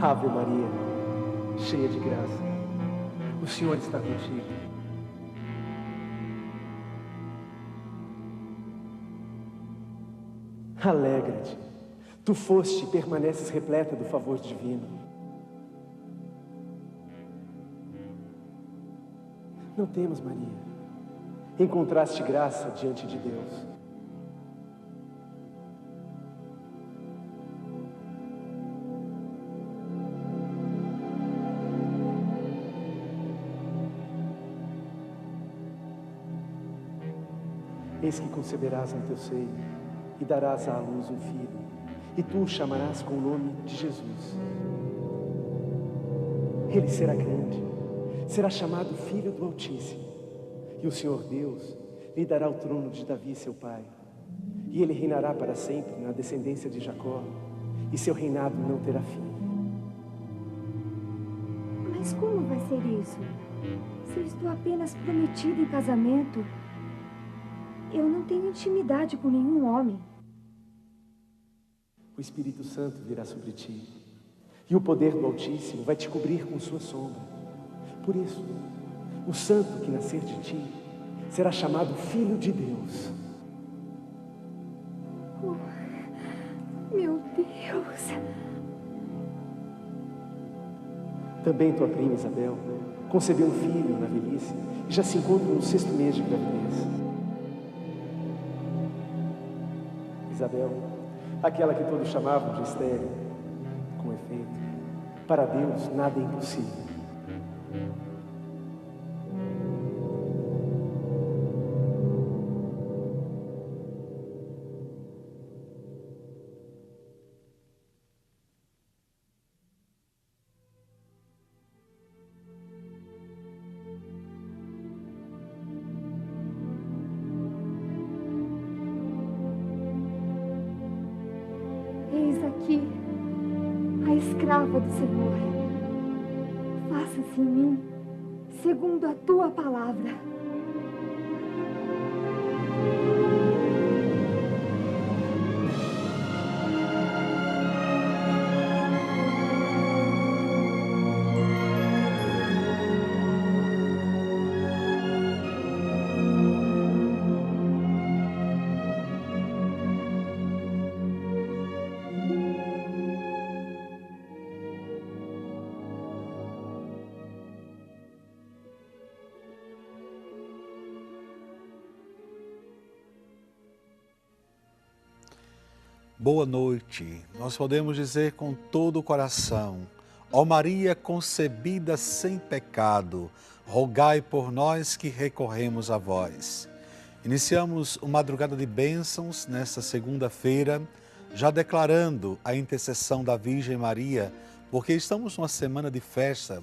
Ave Maria, cheia de graça, o Senhor está contigo. Alegra-te, tu foste e permaneces repleta do favor divino. Não temas, Maria, encontraste graça diante de Deus. Eis que conceberás no teu seio e darás à luz um filho, e tu o chamarás com o nome de Jesus. Ele será grande, será chamado Filho do Altíssimo, e o Senhor Deus lhe dará o trono de Davi, seu pai, e ele reinará para sempre na descendência de Jacó, e seu reinado não terá fim. Mas como vai ser isso? Se eu estou apenas prometida em casamento, eu não tenho intimidade com nenhum homem. O Espírito Santo virá sobre ti, e o poder do Altíssimo vai te cobrir com sua sombra. Por isso, o santo que nascer de ti será chamado Filho de Deus. Oh, meu Deus! Também tua prima Isabel concebeu um filho na velhice e já se encontra no 6º mês de gravidez. Isabel, aquela que todos chamavam de estéril, com efeito, para Deus nada é impossível. Eis aqui a escrava do Senhor. Faça-se em mim segundo a tua palavra. Boa noite. Nós podemos dizer com todo o coração: ó Maria concebida sem pecado, rogai por nós que recorremos a vós. Iniciamos uma madrugada de bênçãos nesta segunda-feira, já declarando a intercessão da Virgem Maria, porque estamos numa semana de festa.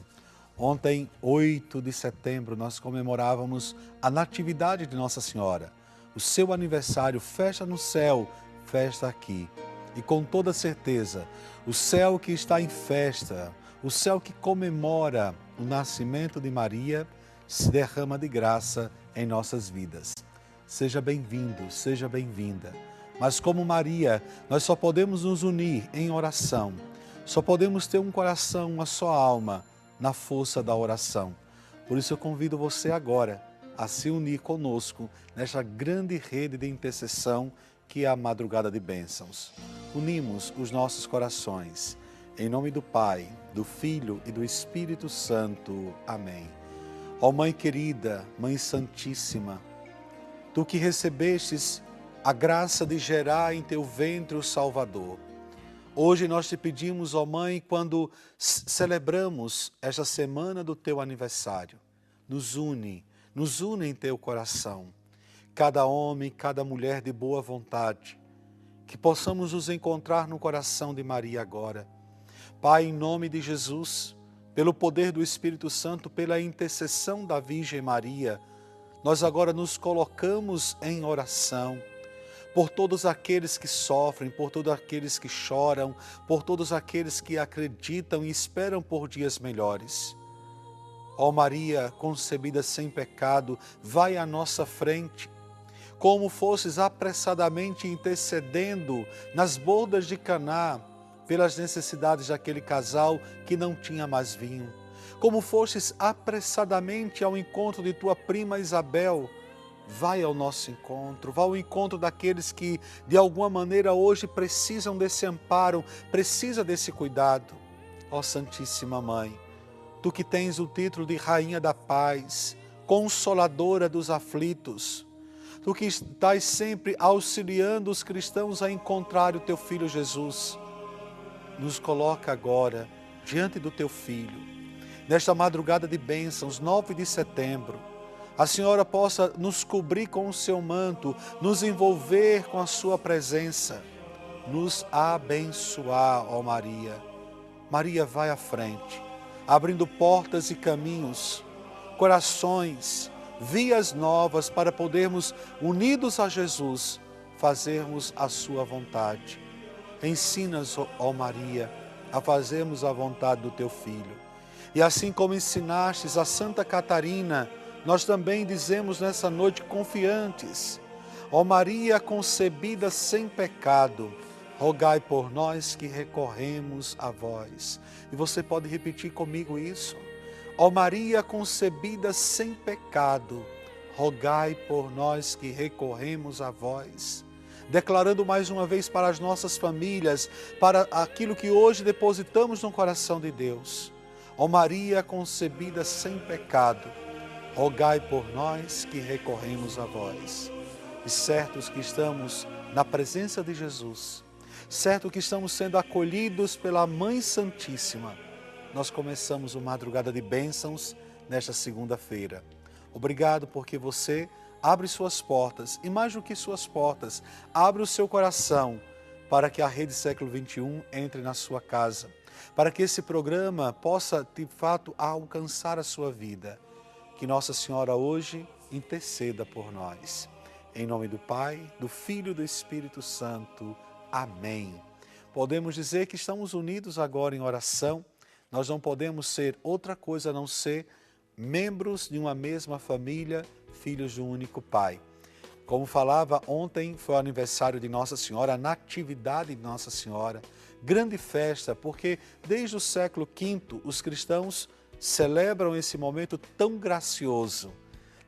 Ontem, 8 de setembro, nós comemorávamos a Natividade de Nossa Senhora. O seu aniversário, festa no céu, festa aqui. E com toda certeza, o céu que está em festa, o céu que comemora o nascimento de Maria, se derrama de graça em nossas vidas. Seja bem-vindo, seja bem-vinda. Mas como Maria, nós só podemos nos unir em oração. Só podemos ter um coração, uma só alma, na força da oração. Por isso eu convido você agora a se unir conosco nesta grande rede de intercessão que é a madrugada de bênçãos. Unimos os nossos corações. Em nome do Pai, do Filho e do Espírito Santo. Amém. Ó Mãe querida, Mãe Santíssima, Tu que recebestes a graça de gerar em Teu ventre o Salvador, hoje nós te pedimos, ó Mãe, quando celebramos esta semana do Teu aniversário, nos une em Teu coração. Cada homem, cada mulher de boa vontade, que possamos nos encontrar no coração de Maria agora. Pai, em nome de Jesus, pelo poder do Espírito Santo, pela intercessão da Virgem Maria, nós agora nos colocamos em oração por todos aqueles que sofrem, por todos aqueles que choram, por todos aqueles que acreditam e esperam por dias melhores. Ó Maria, concebida sem pecado, vai à nossa frente, como fosses apressadamente intercedendo nas bodas de Caná, pelas necessidades daquele casal que não tinha mais vinho. Como fostes apressadamente ao encontro de tua prima Isabel, vai ao nosso encontro, vá ao encontro daqueles que de alguma maneira hoje precisam desse amparo, precisa desse cuidado. Ó Santíssima Mãe, tu que tens o título de Rainha da Paz, Consoladora dos aflitos, tu que estás sempre auxiliando os cristãos a encontrar o teu Filho Jesus, nos coloca agora diante do teu Filho, nesta madrugada de bênçãos, 9 de setembro, a Senhora possa nos cobrir com o seu manto, nos envolver com a sua presença, nos abençoar, ó Maria. Maria vai à frente, abrindo portas e caminhos, corações, vias novas para podermos, unidos a Jesus, fazermos a sua vontade. Ensina-nos, ó Maria, a fazermos a vontade do teu Filho. E assim como ensinastes a Santa Catarina, nós também dizemos nessa noite confiantes: ó Maria concebida sem pecado, rogai por nós que recorremos a vós. E você pode repetir comigo isso? Ó Maria concebida sem pecado, rogai por nós que recorremos a vós. Declarando mais uma vez para as nossas famílias, para aquilo que hoje depositamos no coração de Deus. Ó Maria concebida sem pecado, rogai por nós que recorremos a vós. E certos que estamos na presença de Jesus, certo que estamos sendo acolhidos pela Mãe Santíssima, nós começamos uma madrugada de bênçãos nesta segunda-feira. Obrigado porque você abre suas portas, e mais do que suas portas, abre o seu coração para que a Rede Século XXI entre na sua casa, para que esse programa possa, de fato, alcançar a sua vida. Que Nossa Senhora hoje interceda por nós. Em nome do Pai, do Filho e do Espírito Santo. Amém. Podemos dizer que estamos unidos agora em oração. Nós não podemos ser outra coisa a não ser membros de uma mesma família, filhos de um único Pai. Como falava ontem, foi o aniversário de Nossa Senhora, a natividade de Nossa Senhora. Grande festa, porque desde o século V os cristãos celebram esse momento tão gracioso,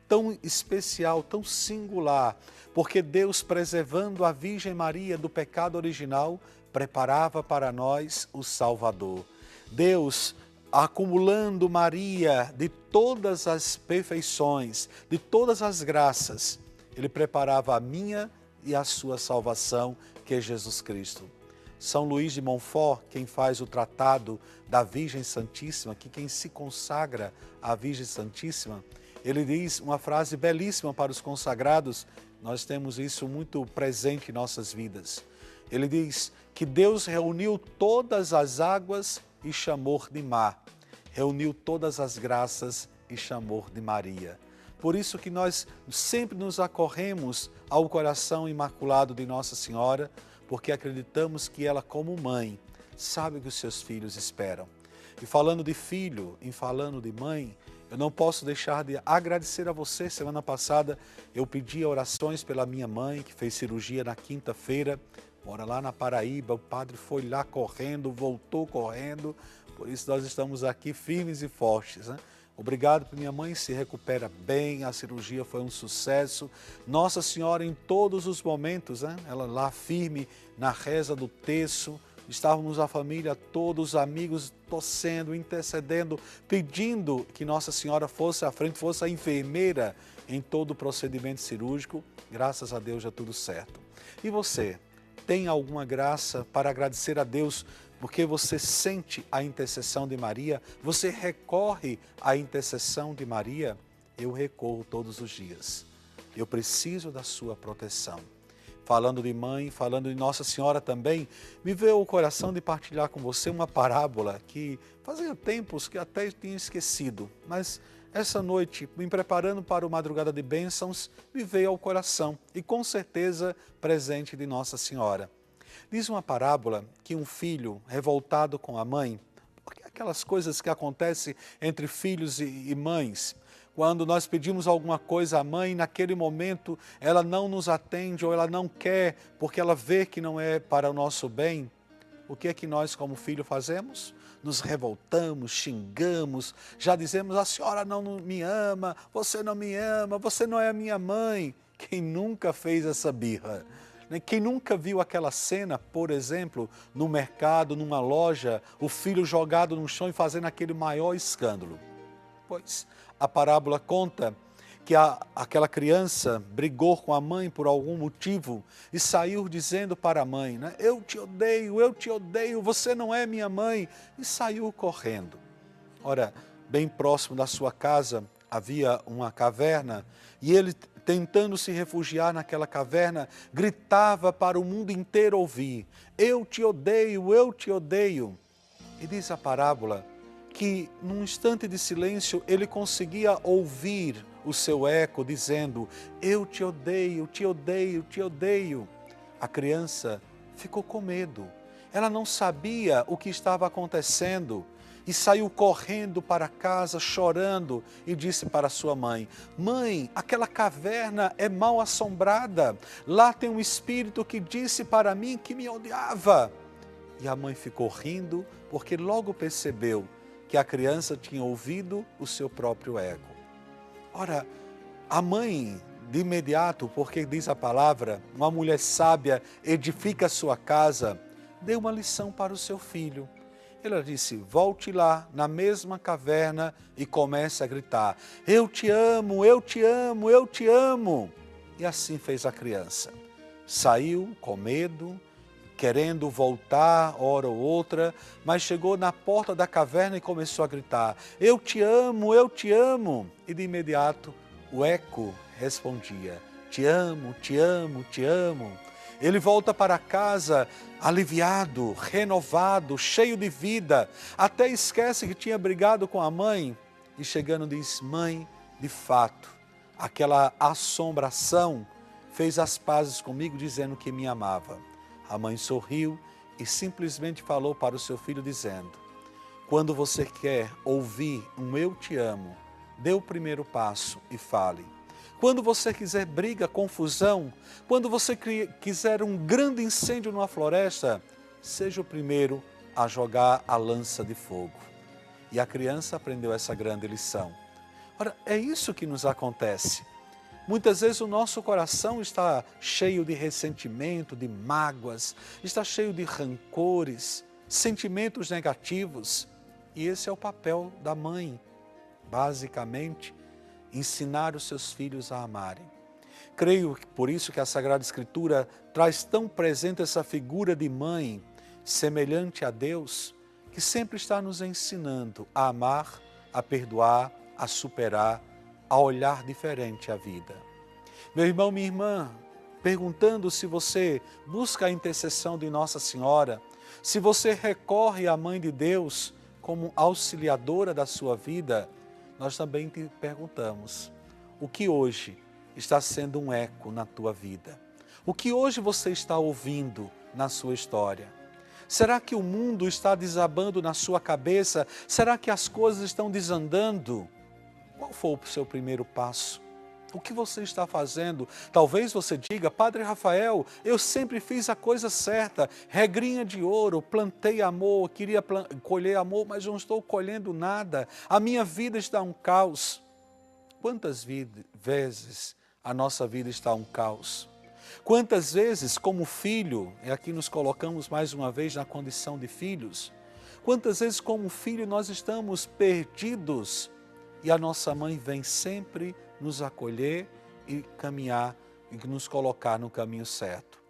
tão especial, tão singular, porque Deus, preservando a Virgem Maria do pecado original, preparava para nós o Salvador. Deus, acumulando Maria de todas as perfeições, de todas as graças, Ele preparava a minha e a sua salvação, que é Jesus Cristo. São Luís de Montfort, quem faz o tratado da Virgem Santíssima, que quem se consagra à Virgem Santíssima, ele diz uma frase belíssima para os consagrados, nós temos isso muito presente em nossas vidas. Ele diz que Deus reuniu todas as águas e chamou de mar, reuniu todas as graças e chamou de Maria. Por isso que nós sempre nos acorremos ao coração imaculado de Nossa Senhora, porque acreditamos que ela, como mãe, sabe o que os seus filhos esperam. E falando de filho, em falando de mãe, eu não posso deixar de agradecer a você. Semana passada eu pedi orações pela minha mãe, que fez cirurgia na quinta-feira, mora lá na Paraíba, o padre foi lá correndo, voltou correndo, por isso nós estamos aqui firmes e fortes, né? Obrigado por minha mãe, se recupera bem, a cirurgia foi um sucesso. Nossa Senhora em todos os momentos, né? Ela lá firme na reza do terço, estávamos a família, todos os amigos torcendo, intercedendo, pedindo que Nossa Senhora fosse à frente, fosse a enfermeira em todo o procedimento cirúrgico. Graças a Deus já tudo certo. E você, tem alguma graça para agradecer a Deus porque você sente a intercessão de Maria? Você recorre à intercessão de Maria? Eu recorro todos os dias. Eu preciso da sua proteção. Falando de mãe, falando de Nossa Senhora também, me veio ao coração de partilhar com você uma parábola que fazia tempos que até tinha esquecido, mas essa noite, me preparando para o Madrugada de Bênçãos, me veio ao coração e com certeza presente de Nossa Senhora. Diz uma parábola que um filho revoltado com a mãe, porque aquelas coisas que acontecem entre filhos e mães, quando nós pedimos alguma coisa à mãe, naquele momento ela não nos atende ou ela não quer, porque ela vê que não é para o nosso bem, o que é que nós como filho fazemos? Nos revoltamos, xingamos, já dizemos, a senhora não me ama, você não me ama, você não é a minha mãe. Quem nunca fez essa birra? Quem nunca viu aquela cena, por exemplo, no mercado, numa loja, o filho jogado no chão e fazendo aquele maior escândalo? Pois a parábola conta que aquela criança brigou com a mãe por algum motivo e saiu dizendo para a mãe, né, eu te odeio, você não é minha mãe, e saiu correndo. Ora, bem próximo da sua casa havia uma caverna e ele, tentando se refugiar naquela caverna, gritava para o mundo inteiro ouvir, eu te odeio, eu te odeio. E diz a parábola que num instante de silêncio ele conseguia ouvir o seu eco dizendo, eu te odeio, te odeio, te odeio. A criança ficou com medo, ela não sabia o que estava acontecendo e saiu correndo para casa chorando e disse para sua mãe, mãe, aquela caverna é mal assombrada, lá tem um espírito que disse para mim que me odiava. E a mãe ficou rindo porque logo percebeu que a criança tinha ouvido o seu próprio eco. Ora, a mãe, de imediato, porque diz a palavra, uma mulher sábia edifica a sua casa, deu uma lição para o seu filho. Ela disse, volte lá na mesma caverna e comece a gritar, eu te amo, eu te amo, eu te amo. E assim fez a criança. Saiu com medo, querendo voltar, hora ou outra, mas chegou na porta da caverna e começou a gritar, eu te amo, eu te amo. E de imediato o eco respondia, te amo, te amo, te amo. Ele volta para casa aliviado, renovado, cheio de vida, até esquece que tinha brigado com a mãe e chegando diz, mãe, de fato, aquela assombração fez as pazes comigo dizendo que me amava. A mãe sorriu e simplesmente falou para o seu filho dizendo, quando você quer ouvir um eu te amo, dê o primeiro passo e fale. Quando você quiser briga, confusão, quando você quiser um grande incêndio numa floresta, seja o primeiro a jogar a lança de fogo. E a criança aprendeu essa grande lição. Ora, é isso que nos acontece. Muitas vezes o nosso coração está cheio de ressentimento, de mágoas, está cheio de rancores, sentimentos negativos. E esse é o papel da mãe, basicamente, ensinar os seus filhos a amarem. Creio que por isso que a Sagrada Escritura traz tão presente essa figura de mãe, semelhante a Deus, que sempre está nos ensinando a amar, a perdoar, a superar, a olhar diferente a vida. Meu irmão, minha irmã, perguntando se você busca a intercessão de Nossa Senhora, se você recorre à Mãe de Deus como auxiliadora da sua vida, nós também te perguntamos, o que hoje está sendo um eco na tua vida? O que hoje você está ouvindo na sua história? Será que o mundo está desabando na sua cabeça? Será que as coisas estão desandando? Qual foi o seu primeiro passo? O que você está fazendo? Talvez você diga, Padre Rafael, eu sempre fiz a coisa certa, regrinha de ouro, plantei amor, queria colher amor, mas não estou colhendo nada, a minha vida está um caos. Quantas vezes a nossa vida está um caos? Quantas vezes, como filho, e aqui nos colocamos mais uma vez na condição de filhos, quantas vezes como filho nós estamos perdidos e a nossa mãe vem sempre nos acolher e caminhar e nos colocar no caminho certo.